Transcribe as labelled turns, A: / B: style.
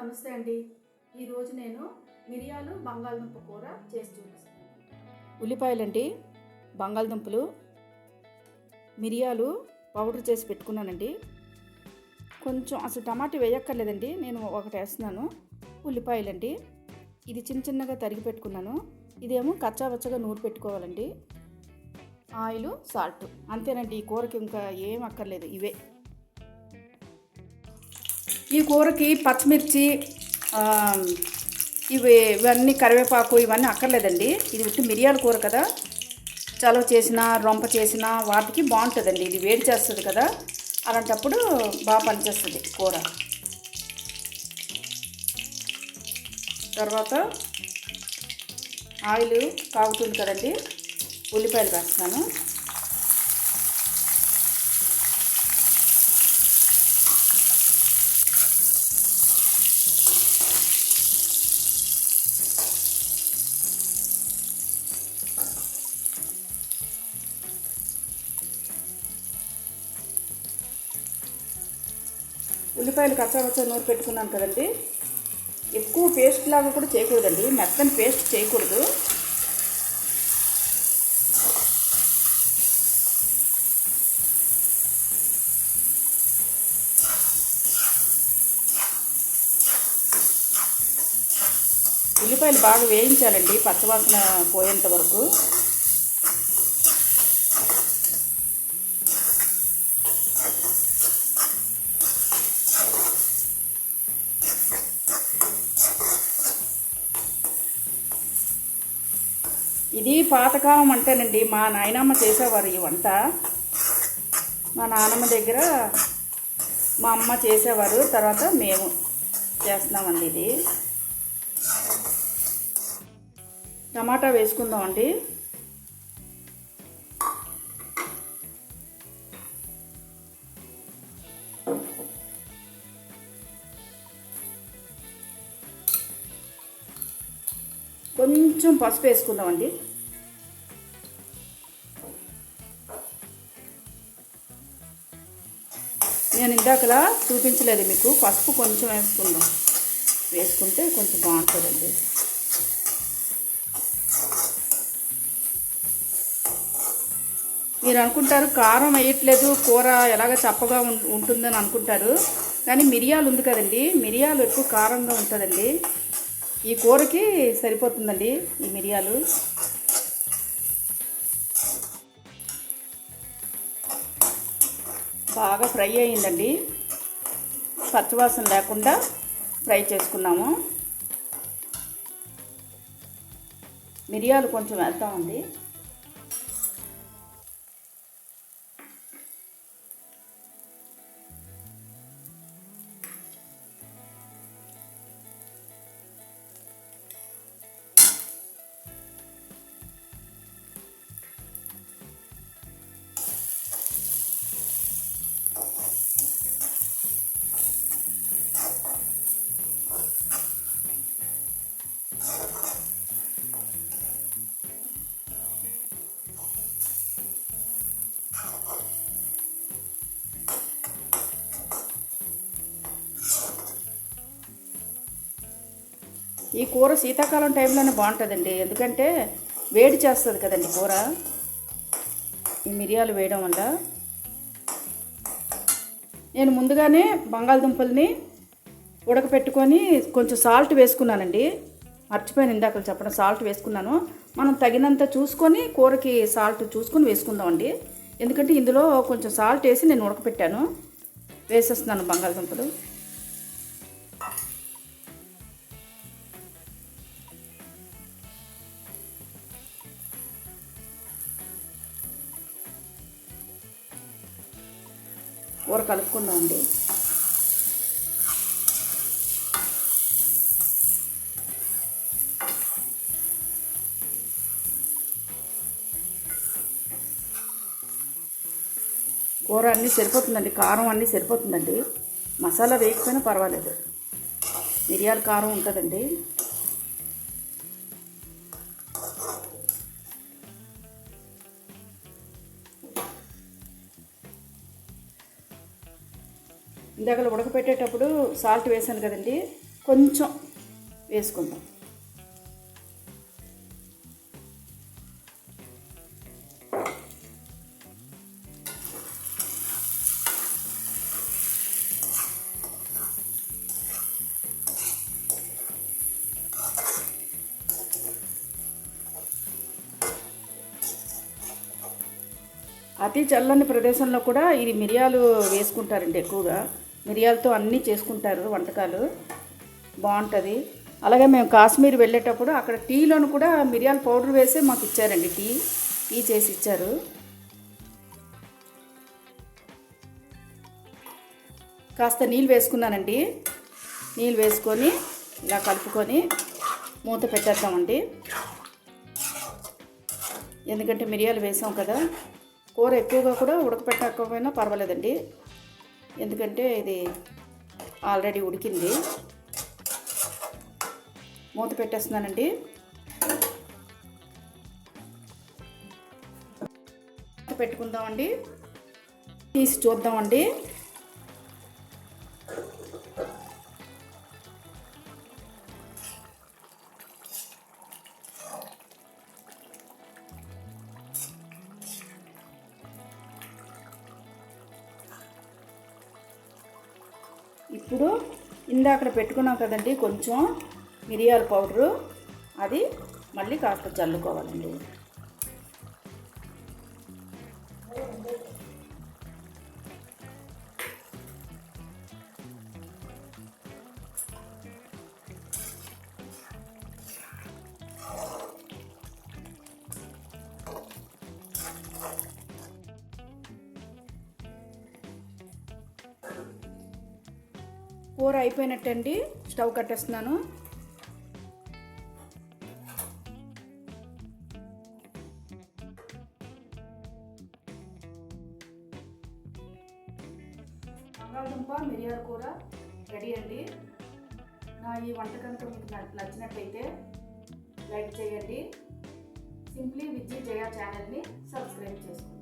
A: నమస్తే అండి. ఈరోజు నేను మిరియాలు బంగాళదుంప కూర చేసి చూపిస్తాను. ఉల్లిపాయలండి, బంగాళదుంపలు, మిరియాలు పౌడర్ చేసి పెట్టుకున్నానండి. కొంచెం అసలు టమాటా వేయక్కర్లేదండి, నేను ఒకటి వేస్తున్నాను. ఉల్లిపాయలండి, ఇది చిన్న చిన్నగా తరిగి పెట్టుకున్నాను. ఇదేమో కచ్చాపచ్చగా నూరు పెట్టుకోవాలండి. ఆయిల్, సాల్ట్, అంతేనండి. ఈ కూరకి ఇంకా ఏం అక్కర్లేదు, ఇవే. ఈ కూరకి పచ్చిమిర్చి ఇవన్నీ కరివేపాకు ఇవన్నీ అక్కర్లేదండి. ఇది ఉట్టి మిరియాల కూర కదా, చలవ చేసిన రొంప చేసిన వాటికి బాగుంటుందండి. ఇది వేడి చేస్తుంది కదా, అలాంటప్పుడు బాగా పనిచేస్తుంది కూర. తర్వాత ఆయిల్ కాగుతుంది కదండి, ఉల్లిపాయలు వేస్తున్నాను. ఉల్లిపాయలు కచ్చాపచ్చా నూరు పెట్టుకున్నాను కదండి. ఎక్కువ పేస్ట్ లాగా కూడా చేయకూడదండి, మెత్తని పేస్ట్ చేయకూడదు. ఉల్లిపాయలు బాగా వేయించాలండి, పచ్చవాసన పోయేంత వరకు. ఇది పాతకాలం అంటేనండి, మా నాయనమ్మ చేసేవారు ఈ వంట. మా నాన్నమ్మ దగ్గర మా అమ్మ చేసేవారు, తర్వాత మేము చేస్తున్నామండి. ఇది టమాటా వేసుకుందామండి. కొంచెం పసుపు వేసుకుందామండి. నేను ఇందాకలా చూపించలేదు మీకు, పసుపు కొంచెం వేసుకుంటే కొంచెం బాగుంటుందండి. మీరు అనుకుంటారు కారం వేయట్లేదు, కూర ఎలాగ చప్పగా ఉంటుందని అనుకుంటారు. కానీ మిరియాలు ఉంది కదండి, మిరియాలు ఎక్కువ కారంగా ఉంటుందండి. ఈ కూరకి సరిపోతుందండి ఈ మిరియాలు. బాగా ఫ్రై అయ్యిందండి, పచ్చివాసన లేకుండా ఫ్రై చేసుకున్నాము. మిరియాలు కొంచెం వేద్దామండి. ఈ కూర శీతాకాలం టైంలోనే బాగుంటుందండి, ఎందుకంటే వేడి చేస్తుంది కదండి కూర, ఈ మిరియాలు వేయడం వల్ల. నేను ముందుగానే బంగాళదుంపల్ని ఉడకపెట్టుకొని కొంచెం సాల్ట్ వేసుకున్నానండి. మర్చిపోయాను ఇందాక చెప్పడం, సాల్ట్ వేసుకున్నాను. మనం తగినంత చూసుకొని కూరకి సాల్ట్ చూసుకొని వేసుకుందామండి, ఎందుకంటే ఇందులో కొంచెం సాల్ట్ వేసి నేను ఉడకపెట్టాను. వేసేస్తున్నాను బంగాళదుంపలు. కూర కలుపుకుందామండి. కూర అన్నీ సరిపోతుందండి, కారం అన్నీ సరిపోతుందండి. మసాలా వేయకపోయినా పర్వాలేదు, మిరియాల కారం ఉంటుందండి. ఇందాక ఉడకపెట్టేటప్పుడు సాల్ట్ వేసాను కదండి, కొంచెం వేసుకుందాం. అతి చల్లని ప్రదేశంలో కూడా ఇది మిరియాలు వేసుకుంటారండి ఎక్కువగా. మిరియాలతో అన్నీ చేసుకుంటారు వంటకాలు, బాగుంటుంది. అలాగే మేము కాశ్మీర్ వెళ్ళేటప్పుడు అక్కడ టీలోను కూడా మిరియాల పౌడర్ వేసి మాకు ఇచ్చారండి. టీ చేసి ఇచ్చారు. కాస్త నీళ్ళు వేసుకున్నానండి. నీళ్ళు వేసుకొని ఇలా కలుపుకొని మూత పెట్టేద్దామండి. ఎందుకంటే మిరియాలు వేసాం కదా. కూర ఎక్కువగా కూడా ఉడకపెట్టకపోయినా పర్వాలేదండి, ఎందుకంటే ఇది ఆల్రెడీ ఉడికింది. మూత పెట్టేస్తున్నానండి. మూత పెట్టుకుందామండి. తీసి చూద్దామండి. ఇప్పుడు ఇందాక పెట్టుకున్నాం కదండి కొంచెం మిరియాల పౌడరు, అది మళ్ళీ కాస్త చల్లుకోవాలండి. కూర అయిపోయినట్టండి. స్టవ్ కట్టేస్తున్నాను. బంగాళదుంప మిరియాల కూర రెడీ అండి. నా ఈ వంట కనుక మీకు నచ్చినట్టయితే లైక్ చేయండి. సింప్లీ విత్ జయ ఛానల్ని సబ్స్క్రైబ్ చేసుకోండి.